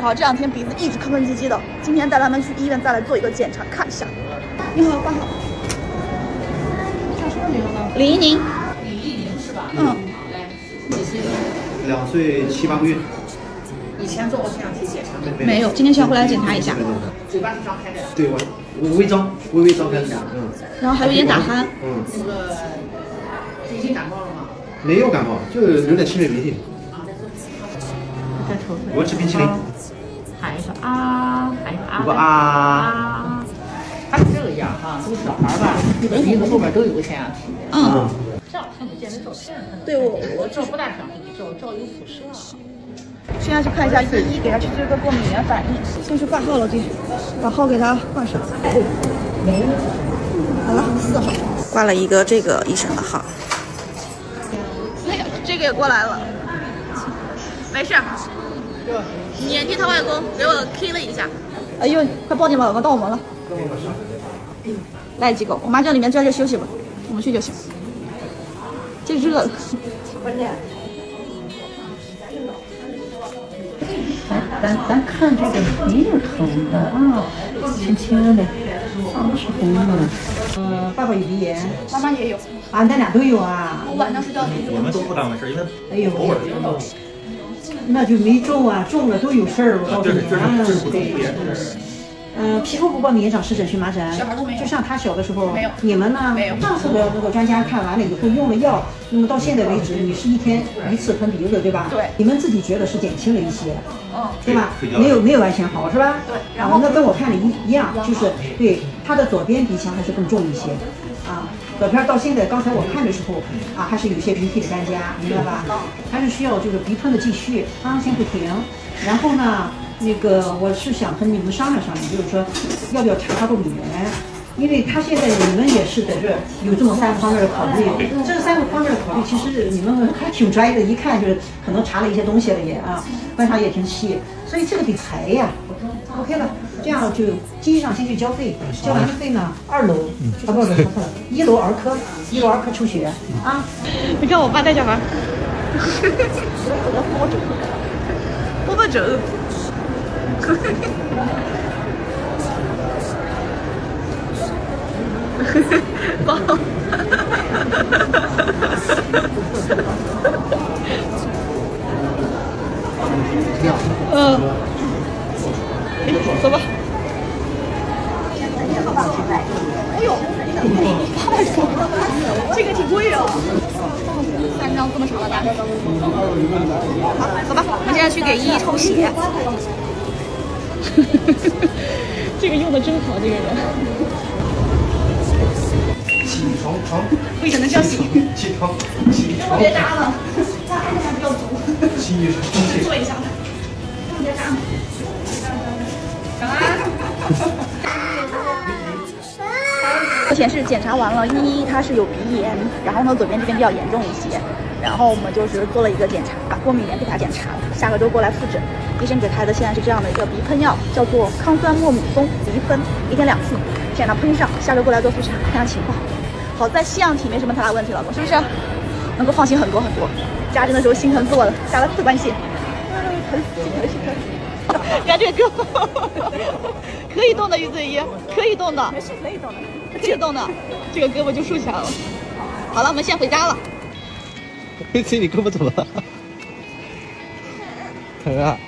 好，这2天鼻子一直吭吭唧唧的，今天带他们去医院再来做一个检查，看一下。你好，挂号。叫什么名字呢？李一宁。李一宁是吧？嗯。好嘞。几岁？2岁7、8个月。以前做过腺样体检查没？没有，今天需要回来检查一下。嘴巴是张开的。对，我微张，微微张开的。然后还有点打鼾。那个已经感冒了吗？没有感冒，就有点轻微鼻涕。再抽出来。我吃冰淇淋。喊一声啊，喊一声啊。我啊。他是这个样哈，都是小孩吧，鼻子后边都有个腺样体。这样看不见，那照片看得见。对我这不大想给你照，照有辐射。现在去看一下医，给他去做个过敏原反应。先去挂号了，弟，把号给他挂上。好了，4号。挂了一个这个医生的号。哎呀，这个也过来了。没事。年纪他外公给我 K 了一下。哎呦，快报警吧，老公到我们了。来几个，我妈叫里面在这休息吧，我们去就行。这热了。咱看这个鼻是红的啊，轻轻的，嗓子是红的。爸爸有鼻炎，妈妈也有。啊，咱俩都有啊。我晚上睡觉的时候。我们都不当回事，因为哎呦，那就没中啊，中了都有事儿，我告诉你啊。对。皮肤不过敏也长湿疹、荨麻疹，就像他小的时候，没有。你们呢？没有。上次的那个专家看完了以后用了药，那么到现在为止，你是1天1次喷鼻子，对吧？对。你们自己觉得是减轻了一些，对吧？没有完全好，是吧？对。然后那跟我看的一样，就是对他的左边鼻腔还是更重一些，啊，左边到现在刚才我看的时候啊，还是有些鼻涕的干痂，明白吧？还是需要就是鼻喷的继续，先不停，然后呢？那个我是想和你们商量商量，就是说要不要查过敏源，因为他现在你们也是在这有这么3个方面的考虑，这3个方面的考虑其实你们还挺专业的，一看就是可能查了一些东西了也啊，观察也挺细，所以这个得排呀。OK 了，这样就经济上先去交费，交完了费呢，2楼不1楼儿科，1楼儿科抽血啊。你看我爸带小孩，波波肘。挂号。走吧。哎呦，太爽了，这个挺贵啊，3张这么长的单。好，走吧，我们现在去给依依抽血。这个用的真好，这个人。起床，为什么叫起？起床。别扎了，扎还比较足。坐一下，别扎。目前是检查完了，依依她是有鼻炎，然后呢左边这边比较严重一些，然后我们就是做了一个检查，把过敏源给她检查了，下个周过来复诊。医生给她的现在是这样的一个鼻喷药，叫做康酸莫姆松鼻喷，1天2次，先让她喷上，下周过来做复查，看下情况。好在腺样体没什么太大问题了，是不是？能够放心很多。扎针的时候心疼死我了，扎了4管血，疼死，心疼。你看这个胳膊，可以动的，于子怡，可以动的，是可以动的，可以动的，这个胳膊就竖起来了。好了，我们先回家了。于子怡，你胳膊怎么了？疼啊！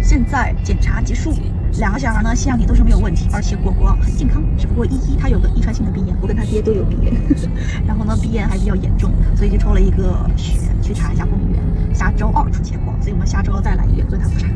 现在检查结束，2个小孩呢腺样体都是没有问题，而且果果很健康，只不过依依她有个遗传性的鼻炎，我跟她爹都有鼻炎，然后呢鼻炎还比较严重，所以就抽了一个血去查一下过敏源，下周2出结果，所以我们下周再来医院做一趟复查。